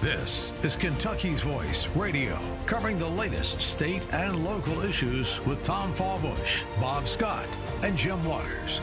This is Kentucky's Voice Radio, covering the latest state and local issues with Tom Fallbush, Bob Scott, and Jim Waters.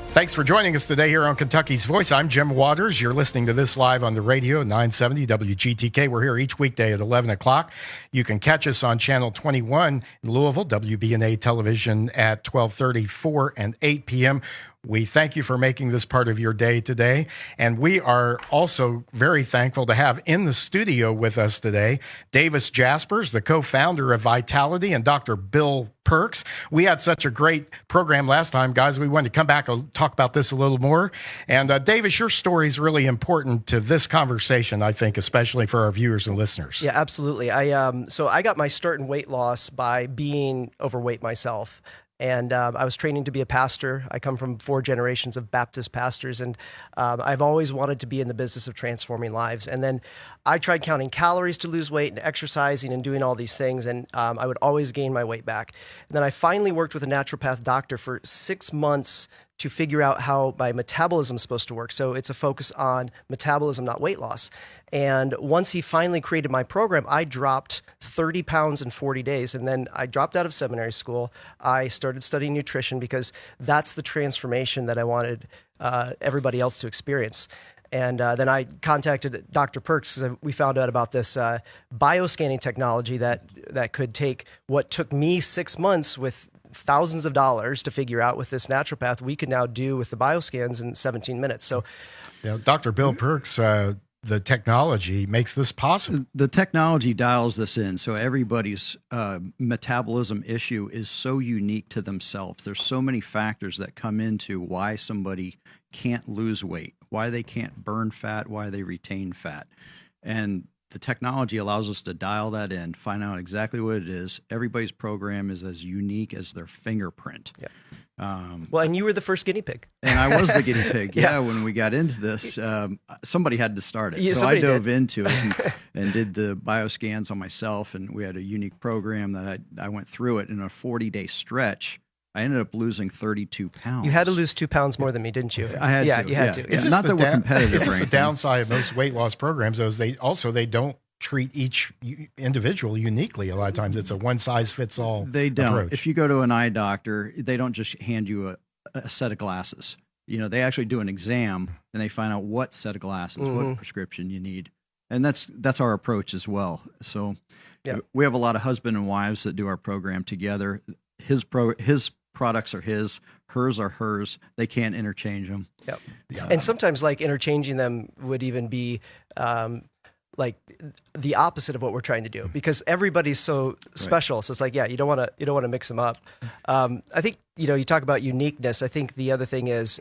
Thanks for joining us today here on Kentucky's Voice. I'm Jim Waters. You're listening to this live on the radio, 970 WGTK. We're here each weekday at 11 o'clock. You can catch us on Channel 21 in Louisville, WBNA television at 12:30, 4 and 8 p.m. We thank you for making this part of your day today. And we are also very thankful to have in the studio with us today Davis Jaspers, the co-founder of Vitality, and Dr. Bill Perks. We had such a great program last time, guys. We wanted to come back and talk about this a little more. And Davis, your story is really important to this conversation, I think, especially for our viewers and listeners. Yeah, absolutely. So I got my start in weight loss by being overweight myself. And I was training to be a pastor. I come from 4 generations of Baptist pastors, and I've always wanted to be in the business of transforming lives. And then I tried counting calories to lose weight and exercising and doing all these things, and I would always gain my weight back. And then I finally worked with a naturopath doctor for 6 months to figure out how my metabolism is supposed to work. So it's a focus on metabolism, not weight loss. And once he finally created my program, I dropped 30 pounds in 40 days. And then I dropped out of seminary school. I started studying nutrition because that's the transformation that I wanted everybody else to experience. And then I contacted Dr. Perks because we found out about this bioscanning technology that could take what took me 6 months with thousands of dollars to figure out with this naturopath, we can now do with the bioscans in 17 minutes. So, yeah, Dr. Bill Perks, the technology makes this possible. The technology dials this in. So everybody's metabolism issue is so unique to themselves. There's so many factors that come into why somebody can't lose weight, why they can't burn fat, why they retain fat. And the technology allows us to dial that in, find out exactly what it is. Everybody's program is as unique as their fingerprint. Yeah. Well, and you were the first guinea pig. And I was the guinea pig. Yeah, when we got into this, somebody had to start it. Yeah, so I dove into it and did the bioscans on myself, and we had a unique program that I went through it in a 40-day stretch. I ended up losing 32 pounds. You had to lose 2 pounds more than me, didn't you? I had to. You had to. It's not that we're competitive. Is this the downside of most weight loss programs? Is they don't treat each individual uniquely. A lot of times it's a one-size-fits-all They don't. approach. If you go to an eye doctor, they don't just hand you a set of glasses. You know, they actually do an exam, and they find out what set of glasses, what prescription you need. And that's our approach as well. So we have a lot of husband and wives that do our program together. His products are his, hers are hers. They can't interchange them. Yep. Yeah. And sometimes like interchanging them would even be like the opposite of what we're trying to do, because everybody's so special. So it's like, you don't want to mix them up. I think, you talk about uniqueness. I think the other thing is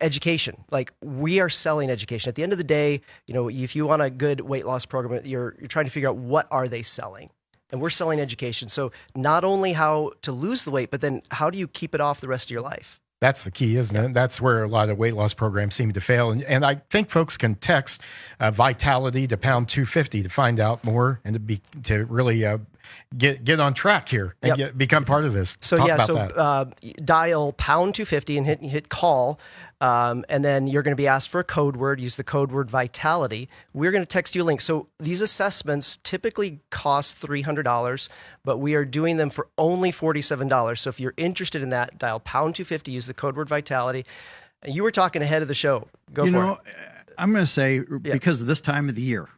education. Like, we are selling education. At the end of the day, if you want a good weight loss program, you're trying to figure out what are they selling. And we're selling education. So not only how to lose the weight, but then how do you keep it off the rest of your life? That's the key, isn't it? That's where a lot of weight loss programs seem to fail. And I think folks can text Vitality to pound 250 to find out more and to really get on track here and become part of this. So Talk about that. Dial pound 250 and hit call. And then you're going to be asked for a code word. Use the code word Vitality. We're going to text you a link. So these assessments typically cost $300, but we are doing them for only $47. So if you're interested in that, dial pound 250, use the code word Vitality. You were talking ahead of the show. Go for it. I'm going to say, because of this time of the year,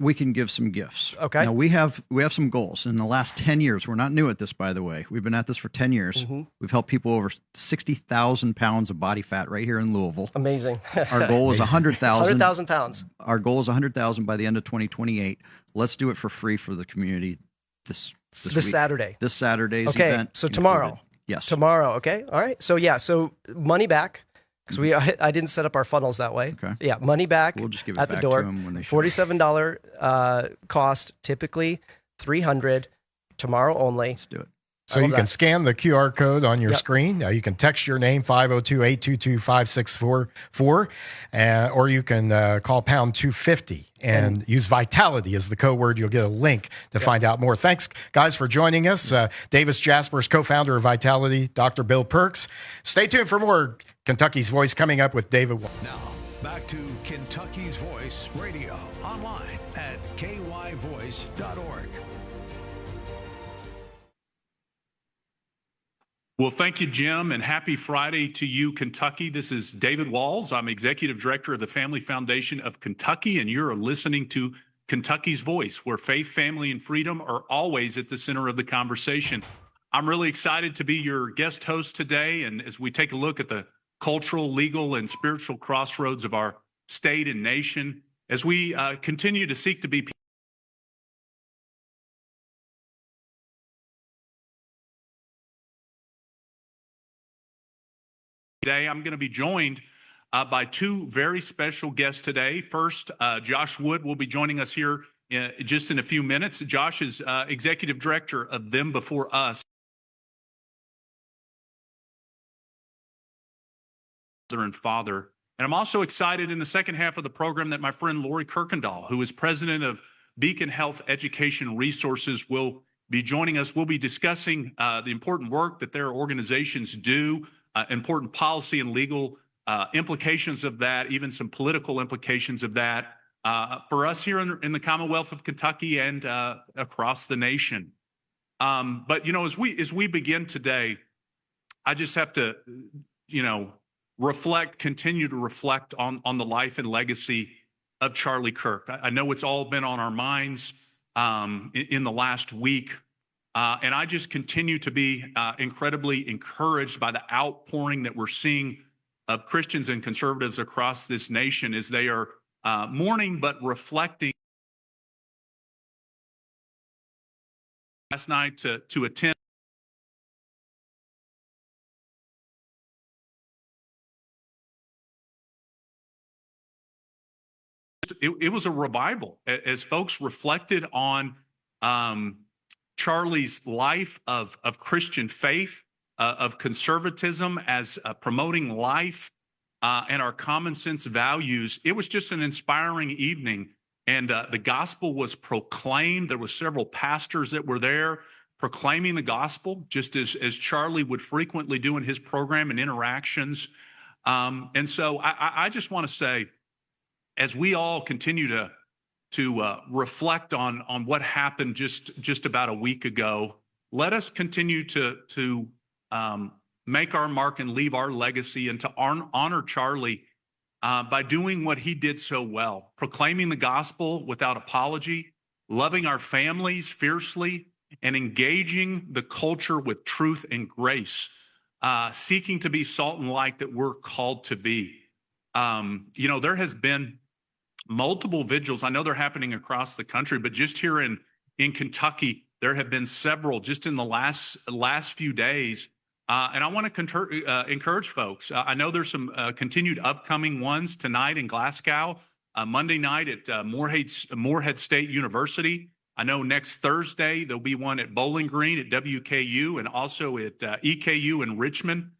we can give some gifts. Okay. Now, we have some goals. In the last 10 years, we're not new at this, by the way. We've been at this for 10 years. Mm-hmm. We've helped people over 60,000 pounds of body fat right here in Louisville. Amazing. Our goal is 100,000. 100,000 pounds. Our goal is 100,000 by the end of 2028. Let's do it for free for the community this week. Saturday. This Saturday's event. event. So tomorrow. Yes. Tomorrow. Okay. All right. So money back. Because I didn't set up our funnels that way. Okay. Yeah, money back. We'll just give it at back the door. To them when they show. $47 cost, typically $300. Tomorrow only. Let's do it. So you can scan the QR code on your screen. You can text your name, 502-822-5644, or you can call pound 250 and use Vitality as the code word. You'll get a link to find out more. Thanks, guys, for joining us. Davis Jaspers, co-founder of Vitality, Dr. Bill Perks. Stay tuned for more Kentucky's Voice coming up with David. Now, Back to Kentucky's Voice Radio, online at kyvoice.org. Well, thank you, Jim, and happy Friday to you, Kentucky. This is David Walls. I'm Executive Director of the Family Foundation of Kentucky, and you're listening to Kentucky's Voice, where faith, family, and freedom are always at the center of the conversation. I'm really excited to be your guest host today, and as we take a look at the cultural, legal, and spiritual crossroads of our state and nation, as we continue to seek to be today, I'm going to be joined by two very special guests today. First, Josh Wood will be joining us here just in a few minutes. Josh is Executive Director of Them Before Us. And father. And I'm also excited in the second half of the program that my friend Lori Kirkendall, who is president of Beacon Health Education Resources, will be joining us. We'll be discussing the important work that their organizations do, important policy and legal implications of that, even some political implications of that for us here in the Commonwealth of Kentucky and across the nation. But, you know, as we begin today, I just have to, continue to reflect on the life and legacy of Charlie Kirk. I know it's all been on our minds in the last week. And I just continue to be incredibly encouraged by the outpouring that we're seeing of Christians and conservatives across this nation as they are mourning but reflecting. Last night to attend. It was a revival as folks reflected on Charlie's life of Christian faith, of conservatism as promoting life and our common sense values. It was just an inspiring evening, and the gospel was proclaimed. There were several pastors that were there proclaiming the gospel, just as Charlie would frequently do in his program and interactions. And so I just want to say, as we all continue to reflect on what happened just about a week ago, let us continue to make our mark and leave our legacy, and to honor Charlie by doing what he did so well, proclaiming the gospel without apology, loving our families fiercely, and engaging the culture with truth and grace, seeking to be salt and light that we're called to be. There has been multiple vigils. I know they're happening across the country, but just here in Kentucky, there have been several just in the last few days. And I want to encourage folks. I know there's some continued upcoming ones tonight in Glasgow, Monday night at Morehead State University. I know next Thursday there'll be one at Bowling Green at WKU, and also at EKU in Richmond.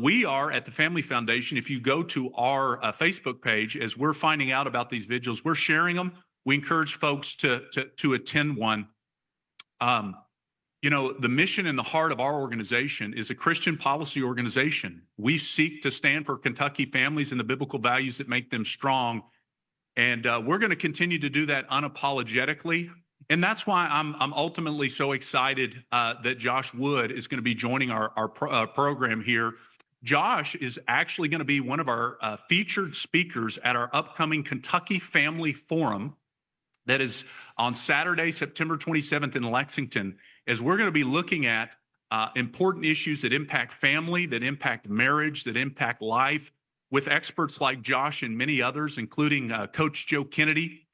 We are at the Family Foundation. If you go to our Facebook page, as we're finding out about these vigils, we're sharing them. We encourage folks to attend one. The mission and the heart of our organization is a Christian policy organization. We seek to stand for Kentucky families and the biblical values that make them strong. And we're going to continue to do that unapologetically. And that's why I'm ultimately so excited that Josh Wood is going to be joining our program here. Josh is actually going to be one of our featured speakers at our upcoming Kentucky Family Forum that is on Saturday, September 27th in Lexington, as we're going to be looking at important issues that impact family, that impact marriage, that impact life, with experts like Josh and many others, including Coach Joe Kennedy,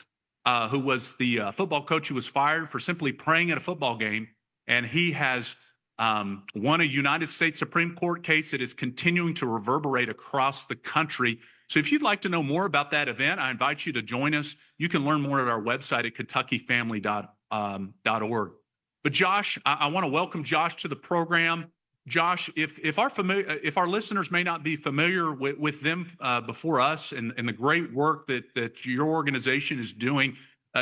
who was the football coach who was fired for simply praying at a football game. And he has won a United States Supreme Court case that is continuing to reverberate across the country. So if you'd like to know more about that event, I invite you to join us. You can learn more at our website at kentuckyfamily.org. But Josh, I want to welcome Josh to the program. Josh, if our listeners may not be familiar with them before us and the great work that your organization is doing,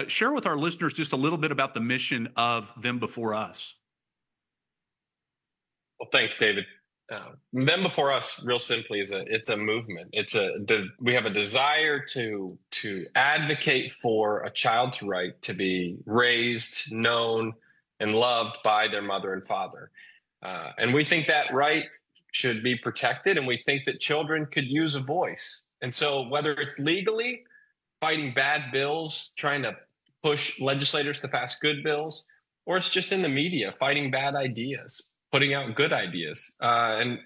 share with our listeners just a little bit about the mission of Them Before Us. Well, thanks, David. Them Before Us, real simply, it's a movement. We have a desire to advocate for a child's right to be raised, known, and loved by their mother and father. And we think that right should be protected, and we think that children could use a voice. And so whether it's legally fighting bad bills, trying to push legislators to pass good bills, or it's just in the media fighting bad ideas, putting out good ideas. And,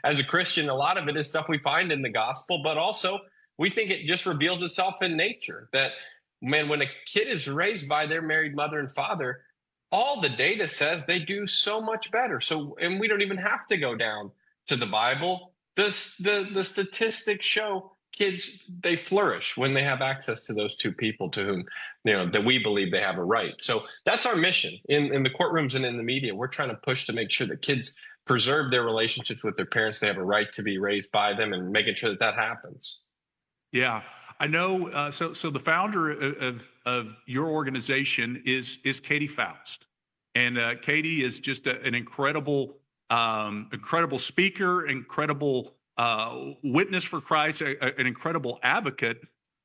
as a Christian, a lot of it is stuff we find in the gospel, but also we think it just reveals itself in nature. That, man, when a kid is raised by their married mother and father, all the data says they do so much better. And we don't even have to go down to the Bible. The statistics show kids, they flourish when they have access to those two people to whom, that we believe they have a right. So that's our mission in the courtrooms and in the media. We're trying to push to make sure that kids preserve their relationships with their parents. They have a right to be raised by them, and making sure that happens. Yeah, I know. So the founder of your organization is Katie Faust, and Katie is just an incredible speaker, incredible witness for Christ, an incredible advocate.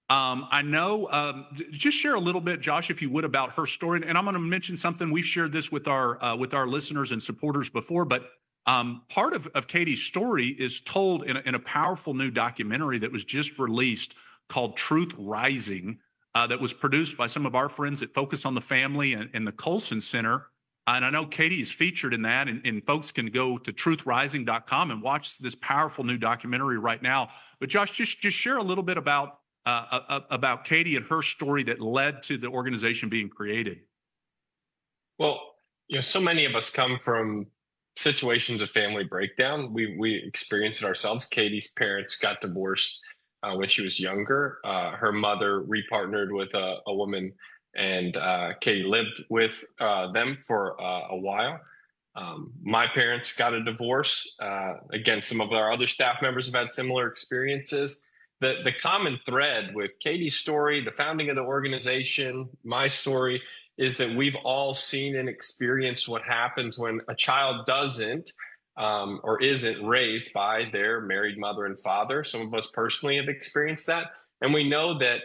I know. Just share a little bit, Josh, if you would, about her story. And I'm going to mention something. We've shared this with our listeners and supporters before, but part of Katie's story is told in a powerful new documentary that was just released called Truth Rising, that was produced by some of our friends that focus on the family and the Colson Center. And I know Katie is featured in that, and folks can go to truthrising.com and watch this powerful new documentary right now. But Josh, just share a little bit about Katie and her story that led to the organization being created. Well, so many of us come from situations of family breakdown. We experienced it ourselves. Katie's parents got divorced when she was younger. Her mother repartnered with a woman, and Katie lived with them for a while. My parents got a divorce. Again, some of our other staff members have had similar experiences. The common thread with Katie's story, the founding of the organization, my story, is that we've all seen and experienced what happens when a child doesn't or isn't raised by their married mother and father. Some of us personally have experienced that. And we know that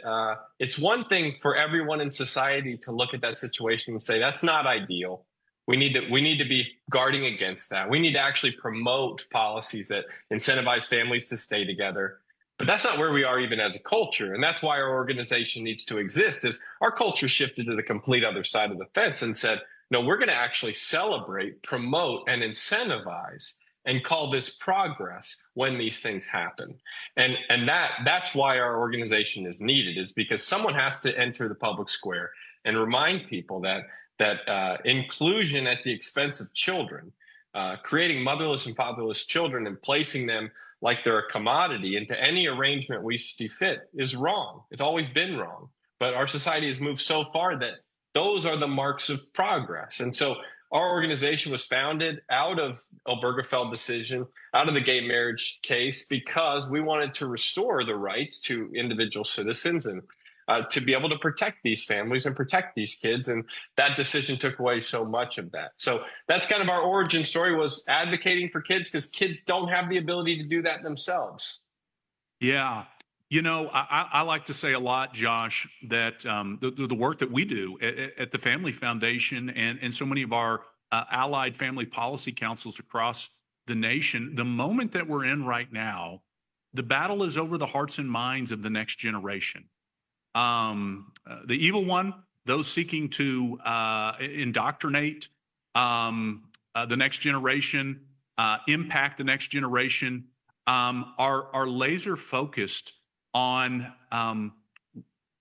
it's one thing for everyone in society to look at that situation and say, that's not ideal. We need to be guarding against that. We need to actually promote policies that incentivize families to stay together. But that's not where we are even as a culture. And that's why our organization needs to exist. Is our culture shifted to the complete other side of the fence and said, no, we're going to actually celebrate, promote, and incentivize and call this progress when these things happen. And that's why our organization is needed, is because someone has to enter the public square and remind people that inclusion at the expense of children, creating motherless and fatherless children and placing them like they're a commodity into any arrangement we see fit is wrong. It's always been wrong. But our society has moved so far that those are the marks of progress. And so our organization was founded out of Obergefell decision, out of the gay marriage case, because we wanted to restore the rights to individual citizens and to be able to protect these families and protect these kids. And that decision took away so much of that. So that's kind of our origin story, was advocating for kids, because kids don't have the ability to do that themselves. Yeah. I like to say a lot, Josh, that the work that we do at the Family Foundation and so many of our allied family policy councils across the nation, the moment that we're in right now, the battle is over the hearts and minds of the next generation. The evil one, those seeking to indoctrinate the next generation, impact the next generation, are laser focused on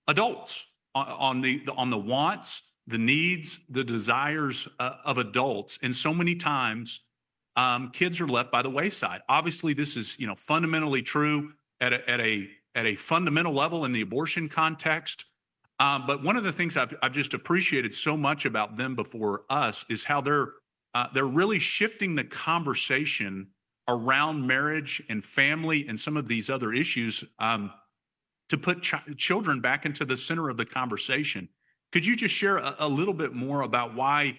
adults, on the wants, the needs, the desires of adults, and so many times kids are left by the wayside. Obviously, this is fundamentally true at a fundamental level in the abortion context. But one of the things I've just appreciated so much about Them Before Us is how they're really shifting the conversation around marriage and family and some of these other issues to put children back into the center of the conversation. Could you just share a little bit more about why,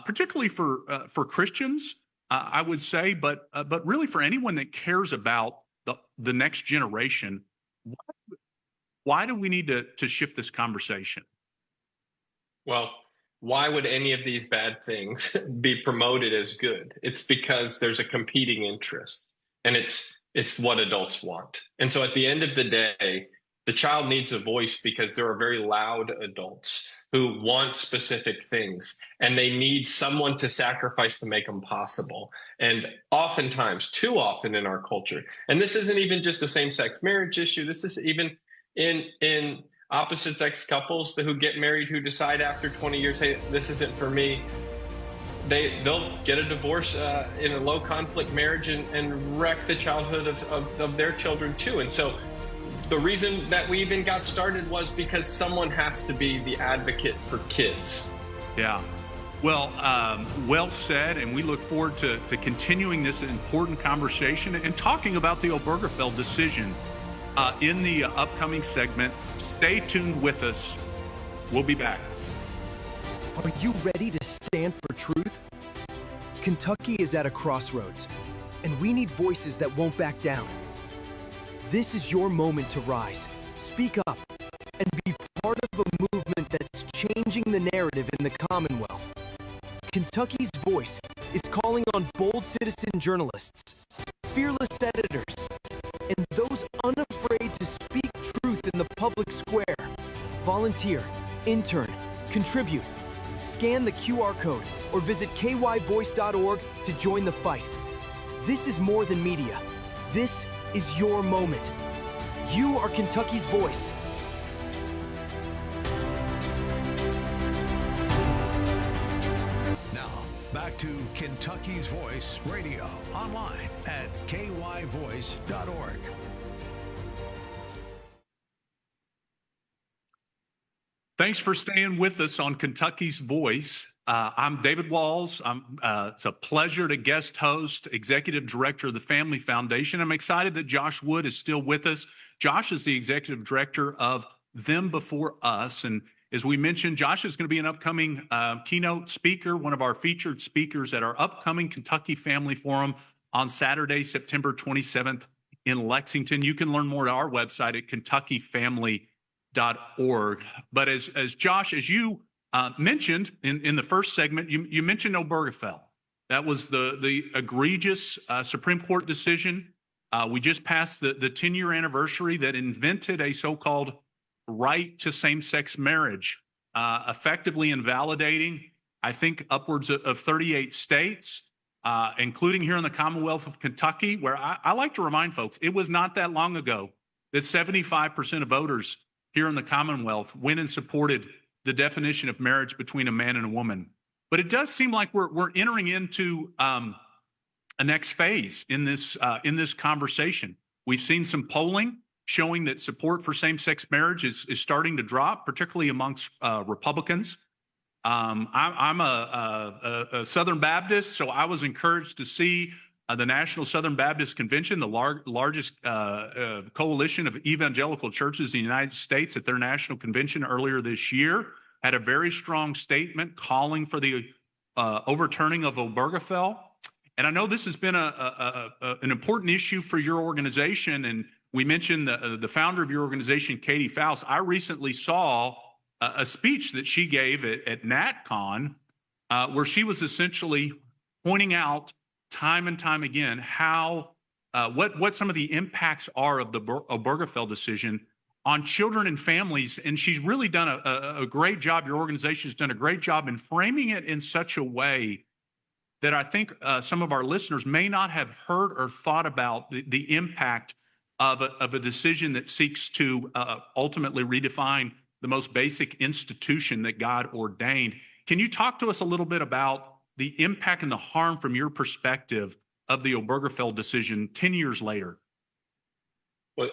particularly for Christians, I would say, but really for anyone that cares about the next generation, why do we need to shift this conversation? Well, why would any of these bad things be promoted as good? It's because there's a competing interest, and it's what adults want. And so at the end of the day, the child needs a voice because there are very loud adults who want specific things, and they need someone to sacrifice to make them possible. And oftentimes, too often in our culture, and this isn't even just a same-sex marriage issue, this is even in opposite-sex couples who get married who decide after 20 years, hey, this isn't for me. They'll get a divorce in a low-conflict marriage and wreck the childhood of their children too. And so the reason that we even got started was because someone has to be the advocate for kids. Yeah. Well, well said. And we look forward to continuing this important conversation and talking about the Obergefell decision in the upcoming segment. Stay tuned with us. We'll be back. Are you ready to stand for truth? Kentucky is at a crossroads, and we need voices that won't back down. This is your moment to rise, speak up, and be part of a movement that's changing the narrative in the Commonwealth. Kentucky's Voice is calling on bold citizen journalists, fearless editors, and those unafraid to speak truth in the public square. Volunteer, intern, contribute. Scan the QR code or visit kyvoice.org to join the fight. This is more than media. This is your moment. You are Kentucky's voice. Now, back to Kentucky's Voice Radio, online at kyvoice.org. Thanks for staying with us on Kentucky's Voice. I'm David Walls. It's a pleasure to guest host, Executive Director of the Family Foundation. I'm excited that Josh Wood is still with us. Josh is the Executive Director of Them Before Us. And as we mentioned, Josh is going to be an upcoming keynote speaker, one of our featured speakers at our upcoming Kentucky Family Forum on Saturday, September 27th in Lexington. You can learn more at our website at kentuckyfamily.org. But as Josh, as you mentioned in the first segment, you mentioned Obergefell. That was the egregious Supreme Court decision. We just passed the 10-year anniversary that invented a so-called right to same-sex marriage, effectively invalidating, I think, upwards of 38 states, including here in the Commonwealth of Kentucky, where I like to remind folks, it was not that long ago that 75% of voters here in the Commonwealth went and supported the definition of marriage between a man and a woman. But it does seem like we're entering into a next phase in this conversation. We've seen some polling showing that support for same-sex marriage is starting to drop, particularly amongst Republicans. I'm a Southern Baptist, so I was encouraged to see the National Southern Baptist Convention, the largest coalition of evangelical churches in the United States, at their national convention earlier this year, had a very strong statement calling for the overturning of Obergefell. And I know this has been an important issue for your organization. And we mentioned the founder of your organization, Katie Faust. I recently saw a speech that she gave at NatCon, where she was essentially pointing out time and time again how what some of the impacts are of the Obergefell decision on children and families. And she's really done a great job. Your organization has done a great job in framing it in such a way that I think some of our listeners may not have heard or thought about the impact of a decision that seeks to ultimately redefine the most basic institution that God ordained. Can you talk to us a little bit about the impact and the harm from your perspective of the Obergefell decision 10 years later? Well,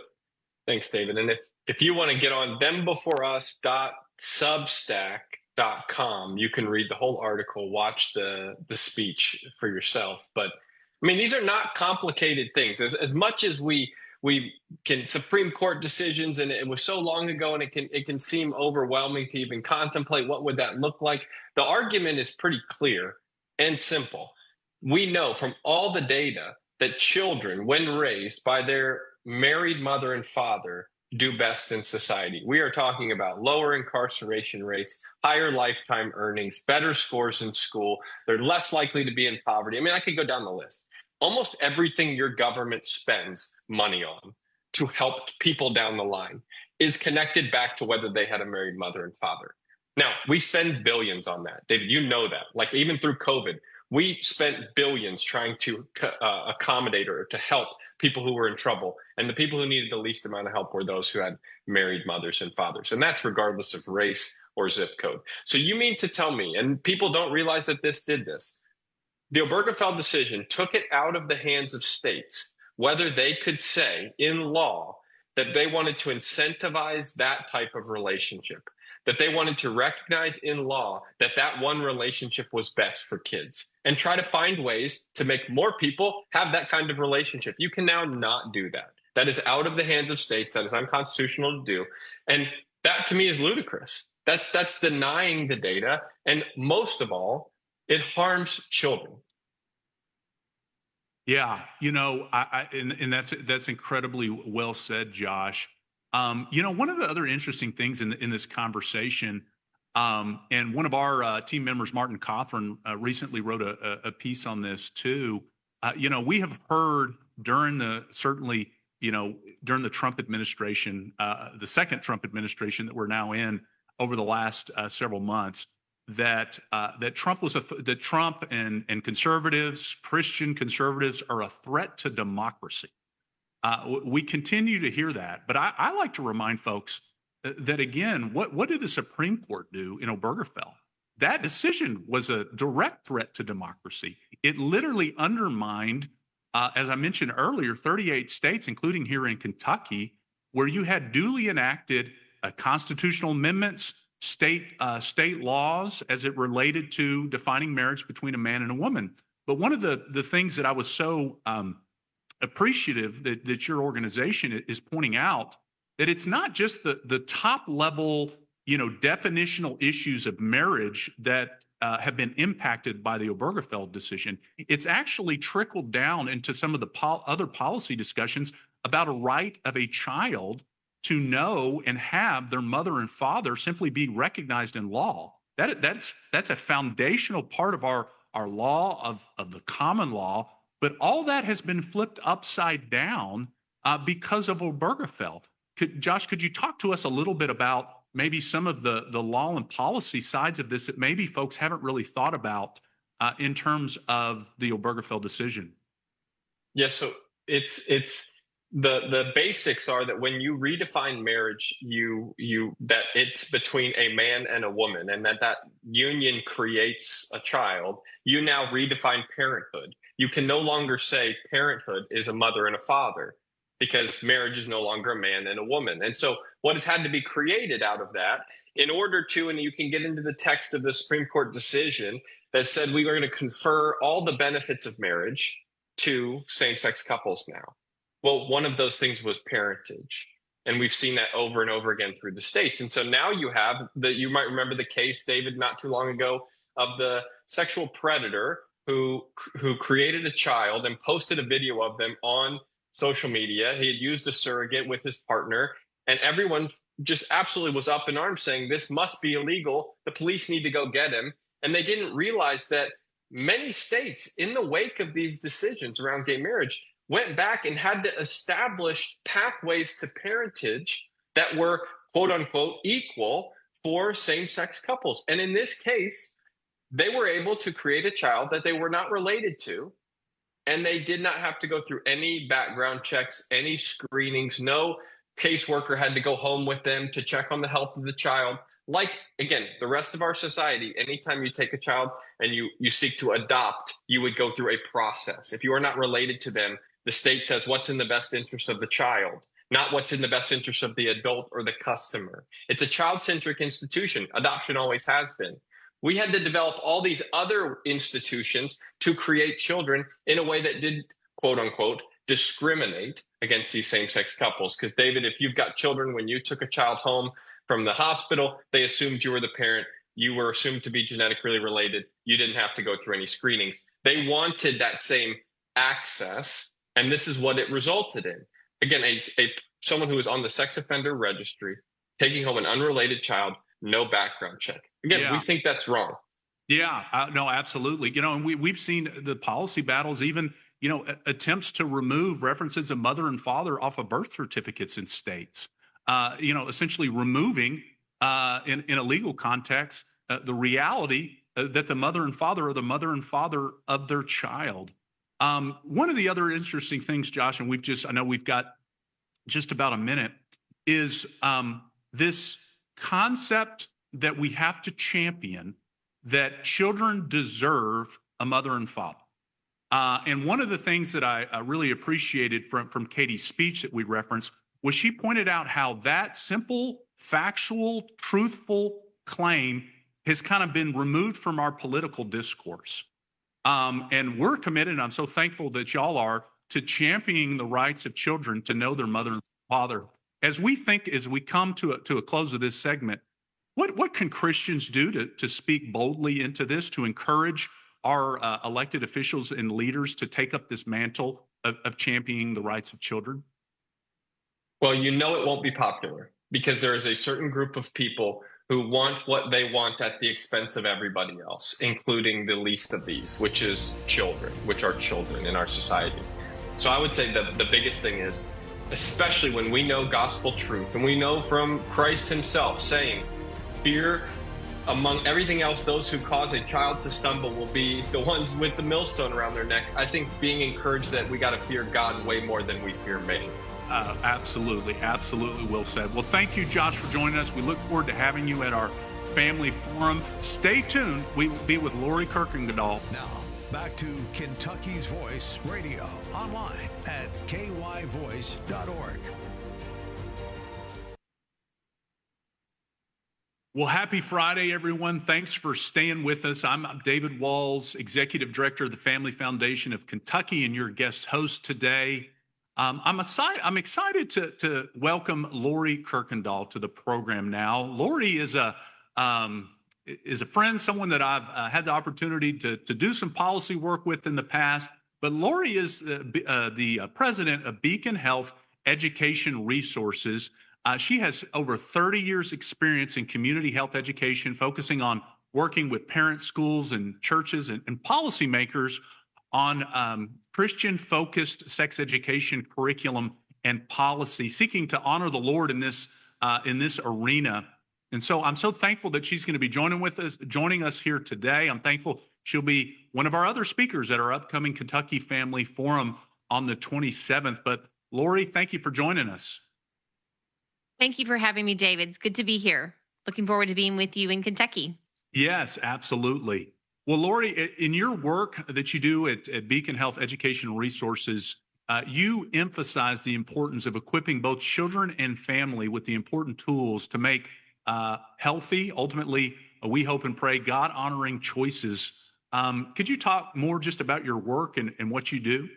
thanks, David. And if you want to get on thembeforeus.substack.com, you can read the whole article, watch the speech for yourself. But I mean, these are not complicated things. As much as we can Supreme Court decisions, and it was so long ago, and it can seem overwhelming to even contemplate what would that look like. The argument is pretty clear and simple. we know from all the data that children, when raised by their married mother and father, do best in society. We are talking about lower incarceration rates, higher lifetime earnings, better scores in school. They're less likely to be in poverty. I mean, I could go down the list. Almost everything your government spends money on to help people down the line is connected back to whether they had a married mother and father. Now, we spend billions on that. David, you know that. Like even through COVID, we spent billions trying to accommodate or to help people who were in trouble. And the people who needed the least amount of help were those who had married mothers and fathers. And that's regardless of race or zip code. So you mean to tell me, and people don't realize that this did this, the Obergefell decision took it out of the hands of states, whether they could say in law that they wanted to incentivize that type of relationship, that they wanted to recognize in law that that one relationship was best for kids and try to find ways to make more people have that kind of relationship. You can now not do that. That is out of the hands of states. That is unconstitutional to do. And that to me is ludicrous. That's denying the data. And most of all, it harms children. Yeah, and that's incredibly well said, Josh. One of the other interesting things in this conversation, and one of our team members, Martin Cothran, recently wrote a piece on this too. We have heard during the Trump administration, the second Trump administration that we're now in over the last several months, that Trump and conservatives, Christian conservatives, are a threat to democracy. We continue to hear that, but I like to remind folks that again, what did the Supreme Court do in Obergefell? That decision was a direct threat to democracy. It literally undermined, as I mentioned earlier, 38 states, including here in Kentucky, where you had duly enacted constitutional amendments, state laws as it related to defining marriage between a man and a woman. But one of the things that I was so appreciative that your organization is pointing out, that it's not just the top level, definitional issues of marriage that have been impacted by the Obergefell decision. It's actually trickled down into some of the other policy discussions about a right of a child to know and have their mother and father simply be recognized in law. That's a foundational part of our law of the common law. But all that has been flipped upside down because of Obergefell. Josh, could you talk to us a little bit about maybe some of the law and policy sides of this that maybe folks haven't really thought about in terms of the Obergefell decision? Yes, so it's the basics are that when you redefine marriage, that it's between a man and a woman, and that union creates a child. You now redefine parenthood. You can no longer say parenthood is a mother and a father, because marriage is no longer a man and a woman. And so what has had to be created out of that in order to, and you can get into the text of the Supreme Court decision that said we are going to confer all the benefits of marriage to same-sex couples now. Well, one of those things was parentage. And we've seen that over and over again through the states. And so now you might remember the case, David, not too long ago, of the sexual predator who created a child and posted a video of them on social media. He had used a surrogate with his partner, and everyone just absolutely was up in arms saying this must be illegal. The police need to go get him. And they didn't realize that many states, in the wake of these decisions around gay marriage, went back and had to establish pathways to parentage that were, quote unquote, equal for same-sex couples. And in this case, they were able to create a child that they were not related to, and they did not have to go through any background checks, any screenings. No caseworker had to go home with them to check on the health of the child. Like, again, the rest of our society, anytime you take a child and you seek to adopt, you would go through a process. If you are not related to them, the state says what's in the best interest of the child, not what's in the best interest of the adult or the customer. It's a child-centric institution. Adoption always has been. We had to develop all these other institutions to create children in a way that did, quote unquote, discriminate against these same-sex couples. Because, David, if you've got children, when you took a child home from the hospital, they assumed you were the parent. You were assumed to be genetically related. You didn't have to go through any screenings. They wanted that same access, and this is what it resulted in. Again, someone who is on the sex offender registry, taking home an unrelated child, no background check. Again, we think that's wrong. Yeah, no, absolutely. And we've seen the policy battles, even, attempts to remove references of mother and father off of birth certificates in states, essentially removing in a legal context, the reality that the mother and father are the mother and father of their child. One of the other interesting things, Josh, and I know we've got just about a minute, is this concept that we have to champion that children deserve a mother and father. And one of the things that I really appreciated from Katie's speech that we referenced was she pointed out how that simple, factual, truthful claim has kind of been removed from our political discourse. And we're committed, and I'm so thankful that y'all are, to championing the rights of children to know their mother and father. As we come to a close of this segment, what can Christians do to speak boldly into this, to encourage our elected officials and leaders to take up this mantle of championing the rights of children? Well, it won't be popular, because there is a certain group of people who want what they want at the expense of everybody else, including the least of these, which are children in our society. So I would say the biggest thing is, especially when we know gospel truth, and we know from Christ himself saying, fear among everything else, those who cause a child to stumble will be the ones with the millstone around their neck. I think being encouraged that we got to fear God way more than we fear man. Absolutely well said. Well, thank you, Josh, for joining us. We look forward to having you at our family forum. Stay tuned. We will be with Lori Kirkendall. Now, back to Kentucky's Voice Radio, online at kyvoice.org. Well, happy Friday, everyone. Thanks for staying with us. I'm David Walls, Executive Director of the Family Foundation of Kentucky, and your guest host today. I'm excited to welcome Lori Kirkendall to the program now. Lori is a friend, someone that I've had the opportunity to do some policy work with in the past. But Lori is the president of Beacon Health Education Resources. She has over 30 years experience in community health education, focusing on working with parents, schools, and churches and policymakers on Christian-focused sex education curriculum and policy, seeking to honor the Lord in this arena. And so I'm so thankful that she's going to be joining us here today. I'm thankful she'll be one of our other speakers at our upcoming Kentucky Family Forum on the 27th. But Lori, thank you for joining us. Thank you for having me, David. It's good to be here. Looking forward to being with you in Kentucky. Yes, absolutely. Well, Lori, in your work that you do at Beacon Health Education Resources, you emphasize the importance of equipping both children and family with the important tools to make healthy, ultimately, we hope and pray, God-honoring choices. Could you talk more just about your work and what you do?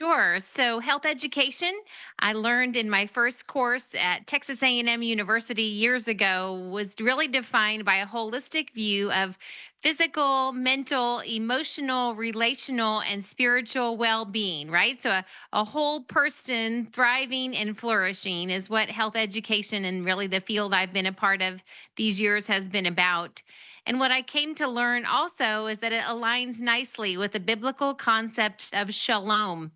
Sure. So health education, I learned in my first course at Texas A&M University years ago, was really defined by a holistic view of physical, mental, emotional, relational, and spiritual well-being, right? So a whole person thriving and flourishing is what health education, and really the field I've been a part of these years, has been about. And what I came to learn also is that it aligns nicely with the biblical concept of shalom.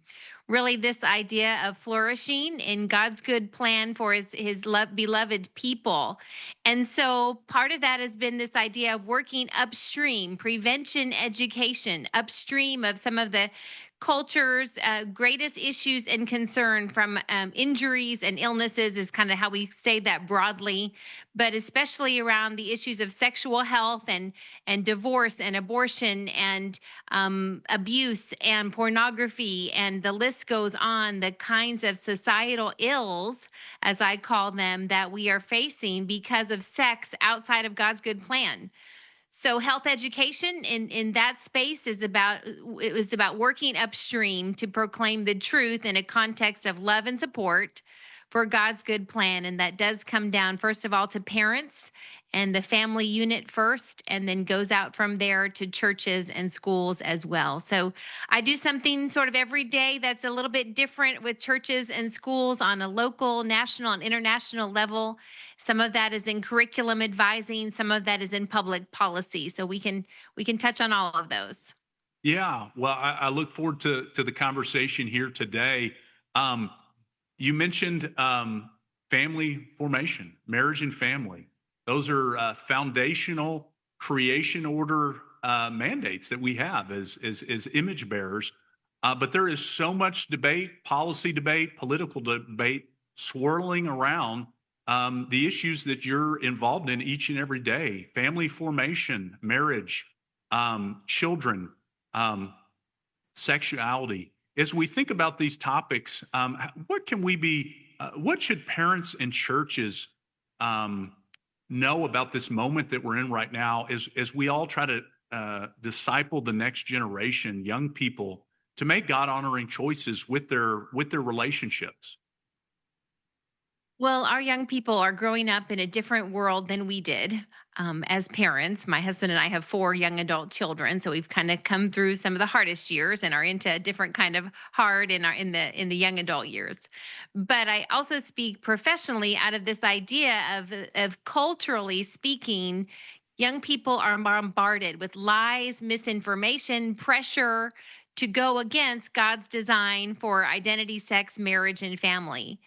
Really, this idea of flourishing in God's good plan for his beloved people. And so part of that has been this idea of working upstream, prevention education, upstream of some of the culture's greatest issues and concern, from injuries and illnesses, is kind of how we say that broadly, but especially around the issues of sexual health and divorce and abortion and abuse and pornography, and the list goes on, the kinds of societal ills, as I call them, that we are facing because of sex outside of God's good plan. So health education in that space is about working upstream to proclaim the truth in a context of love and support for God's good plan. And that does come down, first of all, to parents and the family unit first, and then goes out from there to churches and schools as well. So I do something sort of every day that's a little bit different with churches and schools on a local, national, and international level. Some of that is in curriculum advising, some of that is in public policy. So we can touch on all of those. Yeah, well, I look forward to the conversation here today. You mentioned family formation, marriage and family. Those are foundational creation order mandates that we have as image bearers. But there is so much debate, policy debate, political debate swirling around the issues that you're involved in each and every day: family formation, marriage, children, sexuality. As we think about these topics, what should parents and churches know about this moment that we're in right now as we all try to disciple the next generation, young people, to make God-honoring choices with their relationships? Well, our young people are growing up in a different world than we did as parents. My husband and I have 4 young adult children, so we've kind of come through some of the hardest years and are into a different kind of hard in the young adult years. But I also speak professionally out of this idea of culturally speaking. Young people are bombarded with lies, misinformation, pressure to go against God's design for identity, sex, marriage, and family.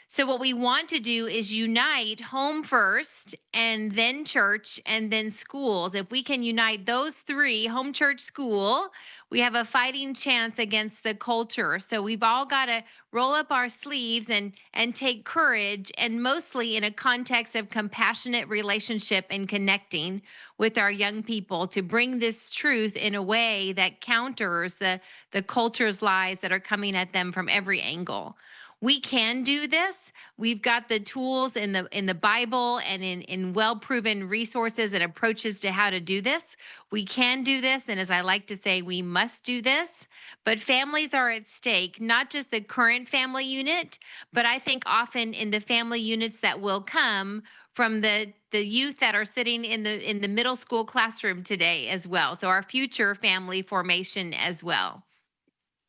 So what we want to do is unite home first, and then church, and then schools. If we can unite those 3, home, church, school, we have a fighting chance against the culture. So we've all got to roll up our sleeves and take courage, and mostly in a context of compassionate relationship and connecting with our young people to bring this truth in a way that counters the culture's lies that are coming at them from every angle. We can do this. We've got the tools in the Bible and in well-proven resources and approaches to how to do this. We can do this, and as I like to say, we must do this. But families are at stake, not just the current family unit, but I think often in the family units that will come from the youth that are sitting in the middle school classroom today as well. So our future family formation as well.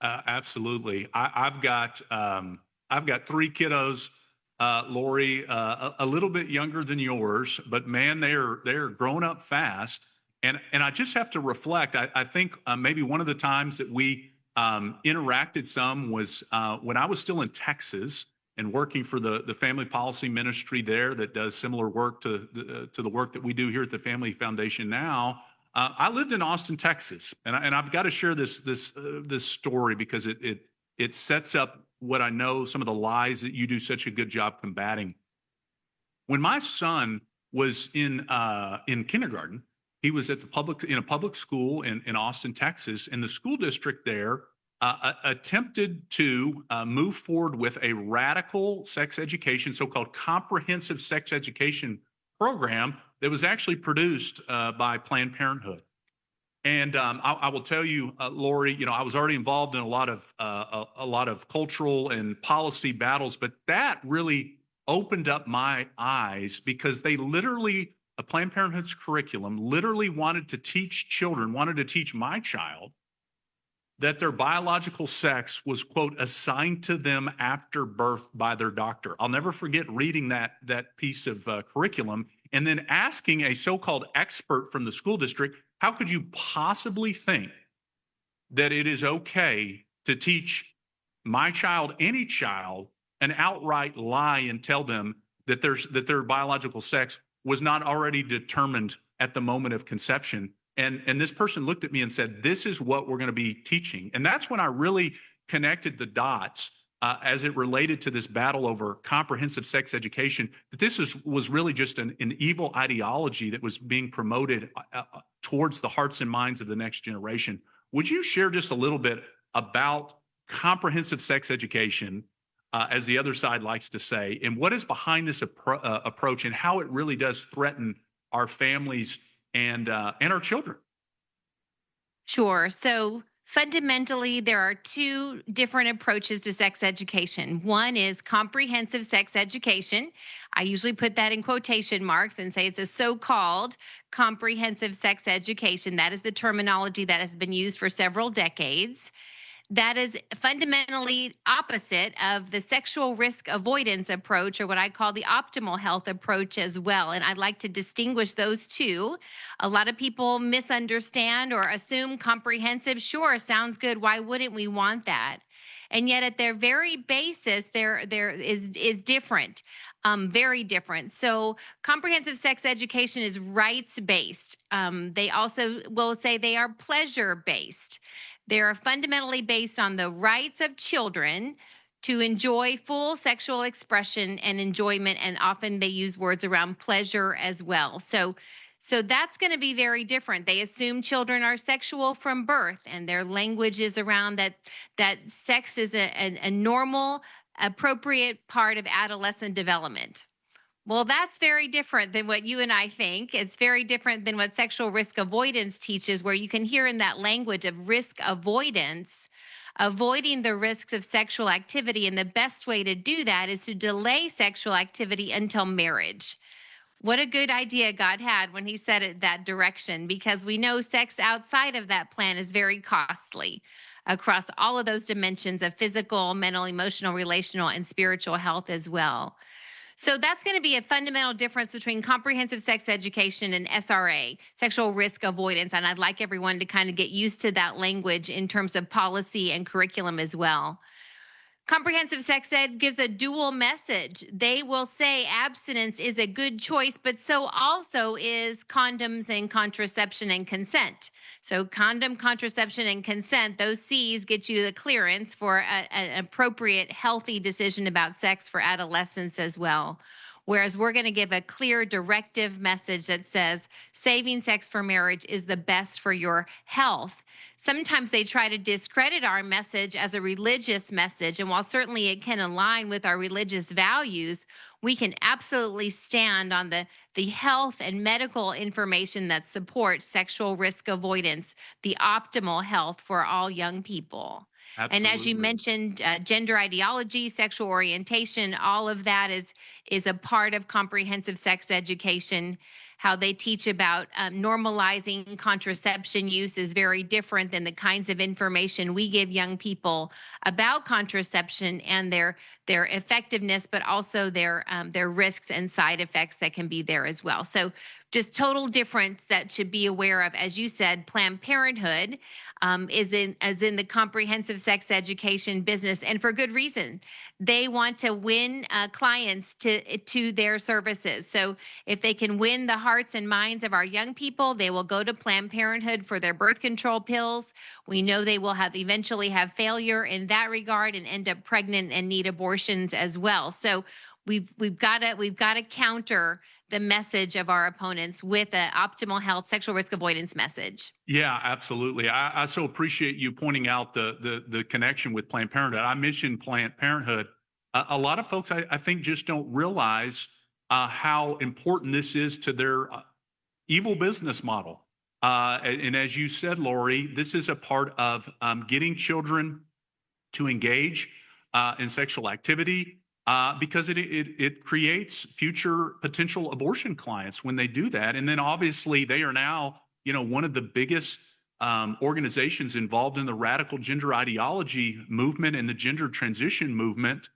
Absolutely. I've got 3 kiddos, Lori, a little bit younger than yours, but man, they're growing up fast. And I just have to reflect. I think maybe one of the times that we interacted some was when I was still in Texas and working for the family policy ministry there that does similar work to the work that we do here at the Family Foundation now. I lived in Austin, Texas, and I've got to share this story because it sets up what I know, some of the lies that you do such a good job combating. When my son was in kindergarten, he was in a public school in Austin, Texas, and the school district there attempted to move forward with a radical sex education, so-called comprehensive sex education program that was actually produced by Planned Parenthood. And I will tell you, Lori, I was already involved in a lot of cultural and policy battles, but that really opened up my eyes because they literally, Planned Parenthood's curriculum literally wanted to teach my child that their biological sex was, quote, assigned to them after birth by their doctor. I'll never forget reading that piece of curriculum and then asking a so-called expert from the school district, how could you possibly think that it is okay to teach my child, any child, an outright lie and tell them that their biological sex was not already determined at the moment of conception? And this person looked at me and said, this is what we're going to be teaching. And that's when I really connected the dots as it related to this battle over comprehensive sex education, that this was really just an evil ideology that was being promoted towards the hearts and minds of the next generation. Would you share just a little bit about comprehensive sex education, as the other side likes to say, and what is behind this approach and how it really does threaten our families and our children? Sure. So Fundamentally, there are two different approaches to sex education. One is comprehensive sex education. I usually put that in quotation marks and say it's a so-called comprehensive sex education. That is the terminology that has been used for several decades. That is fundamentally opposite of the sexual risk avoidance approach, or what I call the optimal health approach as well. And I'd like to distinguish those two. A lot of people misunderstand or assume comprehensive. Sure, sounds good. Why wouldn't we want that? And yet at their very basis, there is different. Very different. So comprehensive sex education is rights-based. They also will say they are pleasure-based. They are fundamentally based on the rights of children to enjoy full sexual expression and enjoyment, and often they use words around pleasure as well. So that's going to be very different. They assume children are sexual from birth, and their language is around that sex is a normal, appropriate part of adolescent development. Well, that's very different than what you and I think. It's very different than what sexual risk avoidance teaches, where you can hear in that language of risk avoidance, avoiding the risks of sexual activity. And the best way to do that is to delay sexual activity until marriage. What a good idea God had when he set it that direction, because we know sex outside of that plan is very costly across all of those dimensions of physical, mental, emotional, relational, and spiritual health as well. So that's going to be a fundamental difference between comprehensive sex education and SRA, sexual risk avoidance. And I'd like everyone to kind of get used to that language in terms of policy and curriculum as well. Comprehensive sex ed gives a dual message. They will say abstinence is a good choice, but so also is condoms and contraception and consent. So condom, contraception, and consent, those C's get you the clearance for an appropriate, healthy decision about sex for adolescents as well. Whereas we're going to give a clear directive message that says saving sex for marriage is the best for your health. Sometimes they try to discredit our message as a religious message. And while certainly it can align with our religious values, we can absolutely stand on the health and medical information that supports sexual risk avoidance, the optimal health for all young people. Absolutely. And as you mentioned, gender ideology, sexual orientation, all of that is a part of comprehensive sex education. How they teach about normalizing contraception use is very different than the kinds of information we give young people about contraception and their effectiveness, but also their risks and side effects that can be there as well. So just total difference that should be aware of. As you said, Planned Parenthood is in the comprehensive sex education business, and for good reason. They want to win clients to their services. So if they can win the hearts and minds of our young people, they will go to Planned Parenthood for their birth control pills. We know they will eventually have failure in that regard and end up pregnant and need abortions as well. So we've got to counter the message of our opponents with an optimal health, sexual risk avoidance message. Yeah, absolutely. I so appreciate you pointing out the connection with Planned Parenthood. I mentioned Planned Parenthood. A lot of folks, I think, just don't realize how important this is to their evil business model. And as you said, Lori, this is a part of getting children to engage in sexual activity, because it creates future potential abortion clients when they do that. And then obviously they are now, one of the biggest organizations involved in the radical gender ideology movement and the gender transition movement.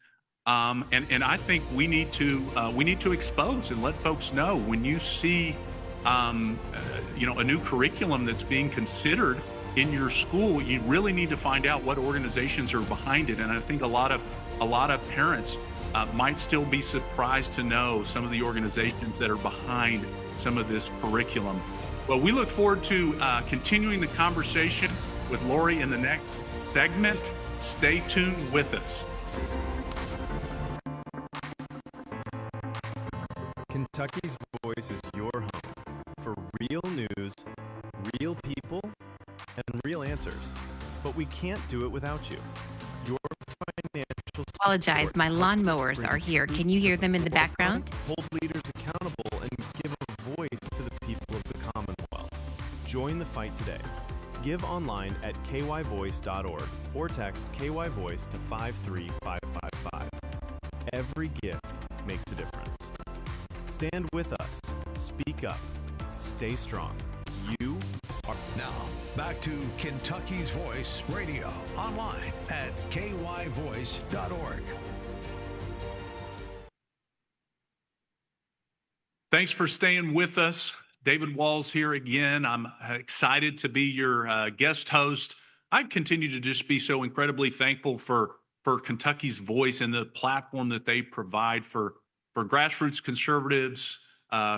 And I think we need to expose and let folks know when you see, a new curriculum that's being considered in your school, you really need to find out what organizations are behind it. And I think a lot of parents might still be surprised to know some of the organizations that are behind some of this curriculum. Well, we look forward to continuing the conversation with Lori in the next segment. Stay tuned with us. Kentucky's Voice is your home for real news, real people, and real answers. But we can't do it without you. Your financial Apologize, my lawnmowers are here. Can you hear them in the background? Hold leaders accountable and give a voice to the people of the Commonwealth. Join the fight today. Give online at kyvoice.org or text KYVoice to 53555. Every gift makes a difference. Stand with us. Speak up. Stay strong. You are... Now, back to Kentucky's Voice Radio, online at kyvoice.org. Thanks for staying with us. David Walls here again. I'm excited to be your guest host. I continue to just be so incredibly thankful for Kentucky's Voice and the platform that they provide for grassroots conservatives,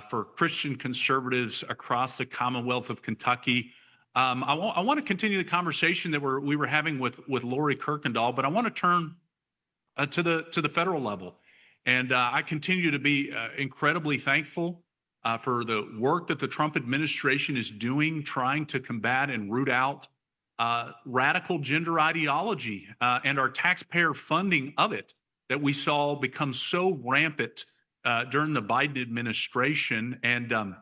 for Christian conservatives across the Commonwealth of Kentucky. I want to continue the conversation that we were having with Lori Kirkendall, but I want to turn to the federal level. And I continue to be incredibly thankful for the work that the Trump administration is doing, trying to combat and root out radical gender ideology and our taxpayer funding of it that we saw become so rampant during the Biden administration. And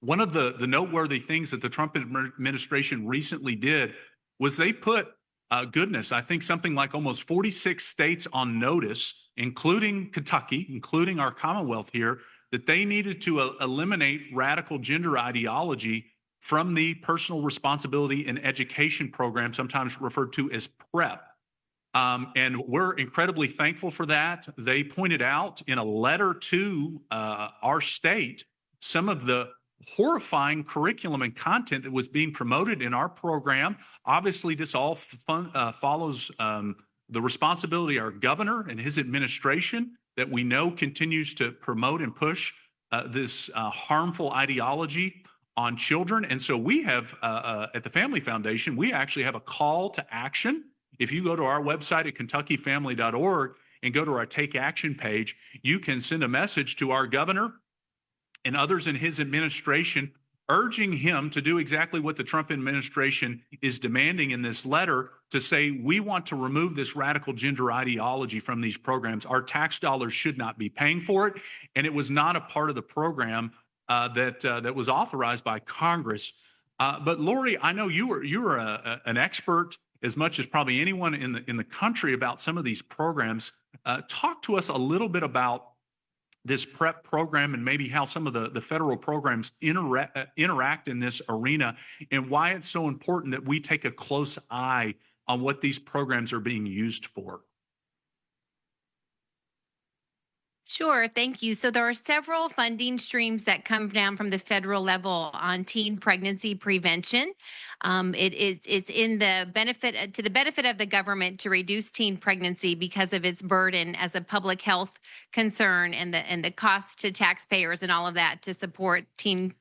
one of the noteworthy things that the Trump administration recently did was they put, I think something like almost 46 states on notice, including Kentucky, including our Commonwealth here, that they needed to eliminate radical gender ideology from the personal responsibility and education program, sometimes referred to as PrEP. And we're incredibly thankful for that. They pointed out in a letter to our state some of the horrifying curriculum and content that was being promoted in our program. Obviously, this all follows the responsibility of our governor and his administration that we know continues to promote and push this harmful ideology on children. And so we have, at the Family Foundation, we actually have a call to action. If you go to our website at kentuckyfamily.org and go to our Take Action page, you can send a message to our governor and others in his administration, urging him to do exactly what the Trump administration is demanding in this letter, to say, we want to remove this radical gender ideology from these programs. Our tax dollars should not be paying for it. And it was not a part of the program that was authorized by Congress. But Lori, I know you were an expert as much as probably anyone in the country about some of these programs. Talk to us a little bit about this PrEP program and maybe how some of the federal programs interact in this arena, and why it's so important that we take a close eye on what these programs are being used for. Sure, thank you. So there are several funding streams that come down from the federal level on teen pregnancy prevention. It's in the benefit of the government to reduce teen pregnancy because of its burden as a public health concern and the cost to taxpayers and all of that to support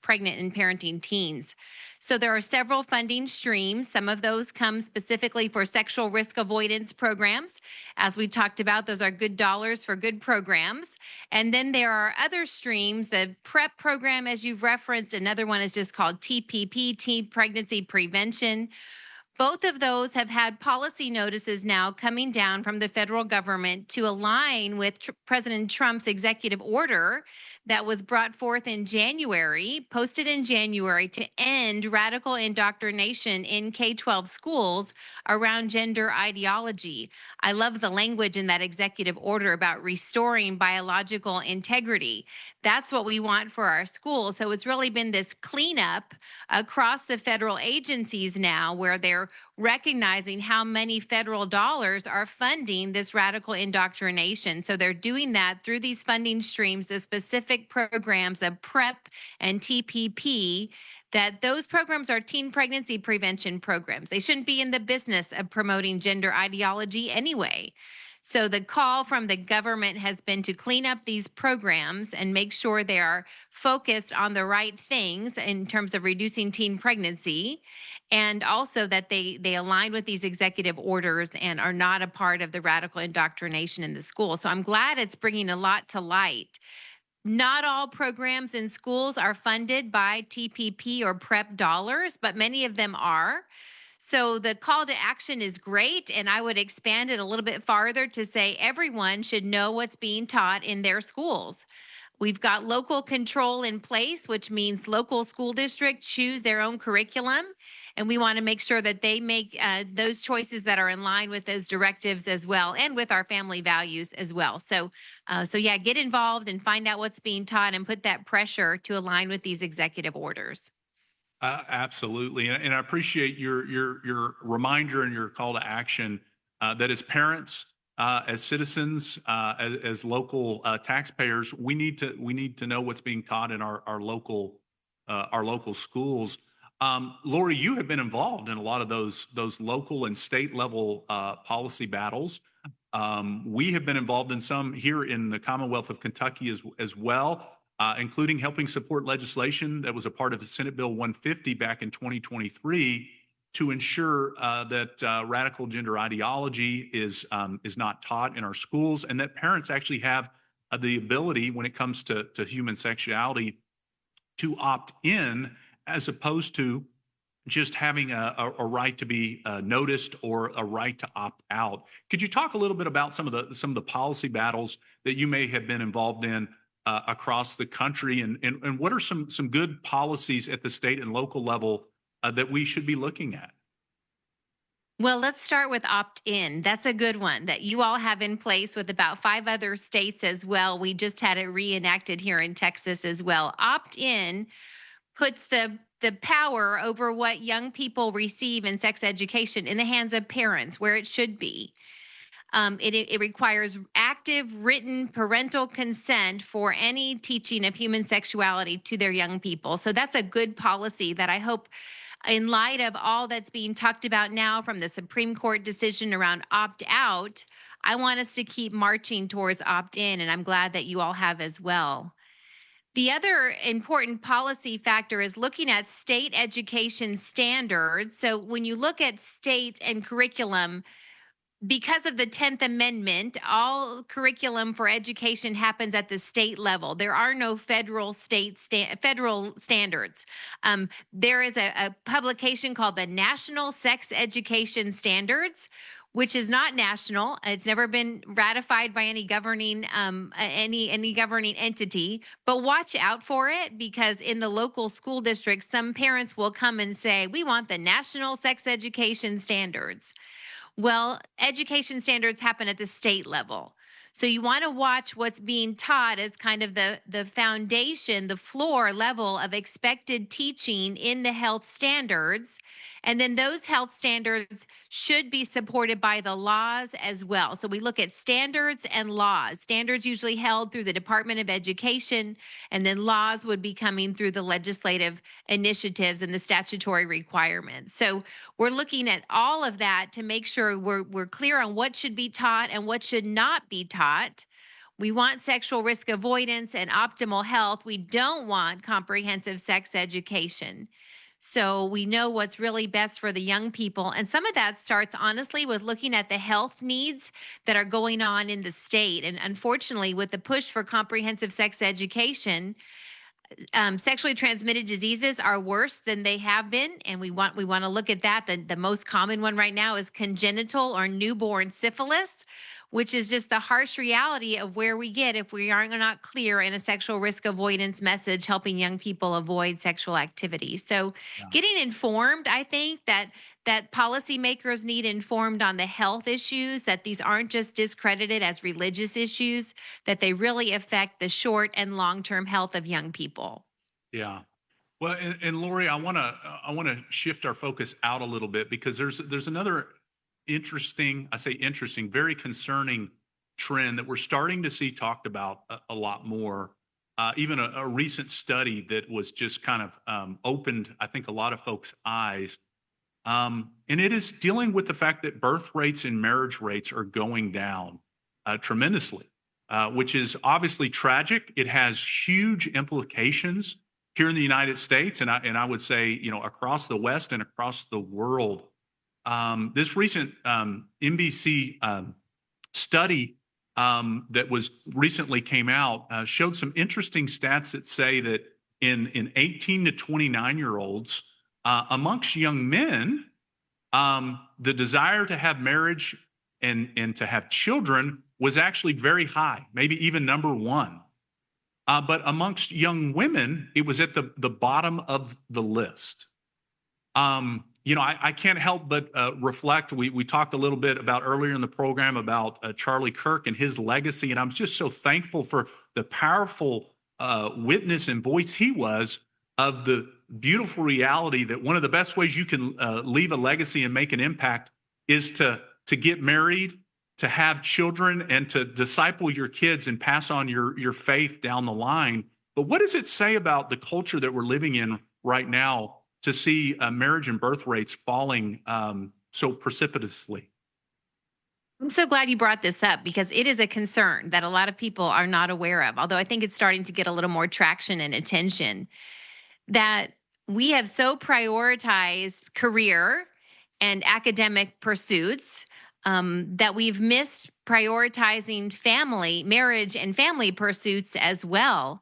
pregnant and parenting teens. So there are several funding streams. Some of those come specifically for sexual risk avoidance programs. As we talked about, those are good dollars for good programs. And then there are other streams, the PrEP program, as you've referenced. Another one is just called TPP, Teen Pregnancy Prevention. Both of those have had policy notices now coming down from the federal government to align with President Trump's executive order that was brought forth in January, posted in January, to end radical indoctrination in K-12 schools around gender ideology. I love the language in that executive order about restoring biological integrity. That's what we want for our schools. So it's really been this cleanup across the federal agencies now, where they're recognizing how many federal dollars are funding this radical indoctrination. So they're doing that through these funding streams, the specific programs of PrEP and TPP, that those programs are teen pregnancy prevention programs. They shouldn't be in the business of promoting gender ideology anyway. So the call from the government has been to clean up these programs and make sure they are focused on the right things in terms of reducing teen pregnancy, and also that they align with these executive orders and are not a part of the radical indoctrination in the school. So I'm glad it's bringing a lot to light. Not all programs in schools are funded by TPP or PrEP dollars, but many of them are. So the call to action is great, and I would expand it a little bit farther to say everyone should know what's being taught in their schools. We've got local control in place, which means local school districts choose their own curriculum, and we want to make sure that they make those choices that are in line with those directives as well, and with our family values as well. So yeah, get involved and find out what's being taught and put that pressure to align with these executive orders. Absolutely, and I appreciate your reminder and your call to action that as parents, as citizens, as local taxpayers, we need to know what's being taught in our local schools. Lori, you have been involved in a lot of those local and state level policy battles. We have been involved in some here in the Commonwealth of Kentucky as well. Including helping support legislation that was a part of the Senate Bill 150 back in 2023 to ensure that radical gender ideology is not taught in our schools, and that parents actually have the ability, when it comes to human sexuality, to opt in as opposed to just having a right to be noticed or a right to opt out. Could you talk a little bit about some of the policy battles that you may have been involved in across the country, and what are some good policies at the state and local level that we should be looking at? Well, let's start with opt-in. That's a good one that you all have in place with about 5 other states as well. We just had it reenacted here in Texas as well. Opt-in puts the power over what young people receive in sex education in the hands of parents, where it should be. It requires active written parental consent for any teaching of human sexuality to their young people. So that's a good policy that I hope, in light of all that's being talked about now from the Supreme Court decision around opt-out, I want us to keep marching towards opt-in, and I'm glad that you all have as well. The other important policy factor is looking at state education standards. So when you look at state and curriculum, because of the 10th Amendment, all curriculum for education happens at the state level. There are no federal standards. There is a publication called the National Sex Education Standards, which is not national. It's never been ratified by any governing entity. But watch out for it, because in the local school districts, some parents will come and say, "We want the National Sex Education Standards." Well, education standards happen at the state level. So you want to watch what's being taught as kind of the foundation, the floor level of expected teaching in the health standards. And then those health standards should be supported by the laws as well. So we look at standards and laws. Standards usually held through the Department of Education, and then laws would be coming through the legislative initiatives and the statutory requirements. So we're looking at all of that to make sure we're clear on what should be taught and what should not be taught. We want sexual risk avoidance and optimal health. We don't want comprehensive sex education. So we know what's really best for the young people. And some of that starts, honestly, with looking at the health needs that are going on in the state. And unfortunately, with the push for comprehensive sex education, sexually transmitted diseases are worse than they have been. And we want to look at that. The most common one right now is congenital or newborn syphilis, which is just the harsh reality of where we get if we are not clear in a sexual risk avoidance message, helping young people avoid sexual activity. So getting informed, I think that policymakers need informed on the health issues, that these aren't just discredited as religious issues, that they really affect the short and long-term health of young people. Yeah. Well, and Lori, I want to shift our focus out a little bit, because there's another interesting, very concerning trend that we're starting to see talked about a lot more. Even a recent study that was just kind of opened, I think, a lot of folks' eyes. And it is dealing with the fact that birth rates and marriage rates are going down tremendously, which is obviously tragic. It has huge implications here in the United States, and I would say, across the West and across the world. This recent NBC study that was recently came out showed some interesting stats that say that in 18 to 29-year-olds, amongst young men, the desire to have marriage and to have children was actually very high, maybe even number one. But amongst young women, it was at the bottom of the list. I can't help but reflect. We talked a little bit about earlier in the program about Charlie Kirk and his legacy, and I'm just so thankful for the powerful witness and voice he was of the beautiful reality that one of the best ways you can leave a legacy and make an impact is to get married, to have children, and to disciple your kids and pass on your faith down the line. But what does it say about the culture that we're living in right now to see marriage and birth rates falling so precipitously? I'm so glad you brought this up because it is a concern that a lot of people are not aware of, although I think it's starting to get a little more traction and attention, that we have so prioritized career and academic pursuits that we've missed prioritizing family, marriage, and family pursuits as well.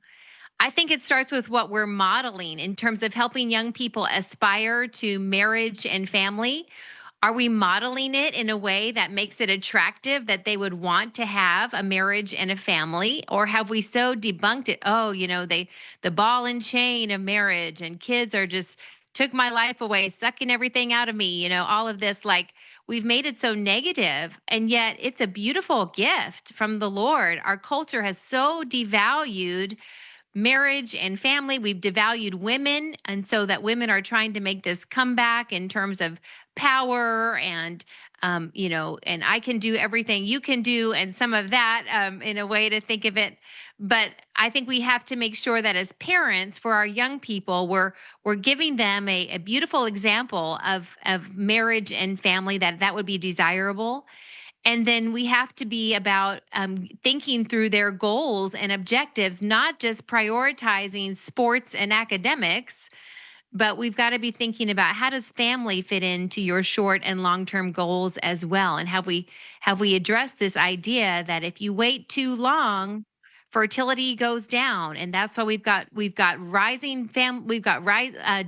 I think it starts with what we're modeling in terms of helping young people aspire to marriage and family. Are we modeling it in a way that makes it attractive that they would want to have a marriage and a family? Or have we so debunked it? Oh, the ball and chain of marriage and kids are just took my life away, sucking everything out of me, all of this, like we've made it so negative, and yet it's a beautiful gift from the Lord. Our culture has so devalued marriage and family. We've devalued women. And so that women are trying to make this comeback in terms of power and, and I can do everything you can do. And some of that in a way to think of it. But I think we have to make sure that as parents for our young people, we're giving them a beautiful example of marriage and family that would be desirable. And then we have to be about thinking through their goals and objectives, not just prioritizing sports and academics, but we've got to be thinking about how does family fit into your short and long-term goals as well? And have we addressed this idea that if you wait too long, fertility goes down, and that's why we've got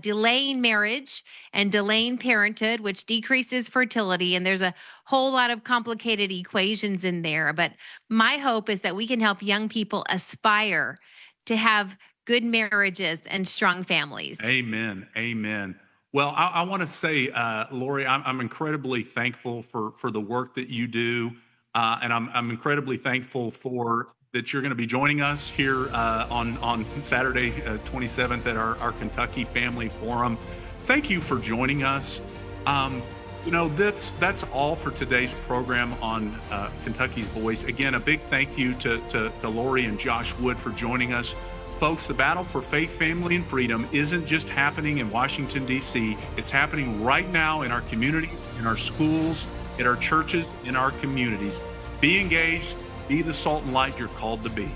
delaying marriage and delaying parenthood, which decreases fertility, and there's a whole lot of complicated equations in there. But my hope is that we can help young people aspire to have good marriages and strong families. Amen. Well, I want to say, Lori, I'm incredibly thankful for the work that you do, and I'm incredibly thankful for that you're going to be joining us here on Saturday, 27th at our Kentucky Family Forum. Thank you for joining us. That's all for today's program on Kentucky's Voice. Again, a big thank you to Lori and Josh Wood for joining us. Folks, the battle for faith, family, and freedom isn't just happening in Washington, D.C. It's happening right now in our communities, in our schools, in our churches, in our communities. Be engaged. Be the salt and light you're called to be.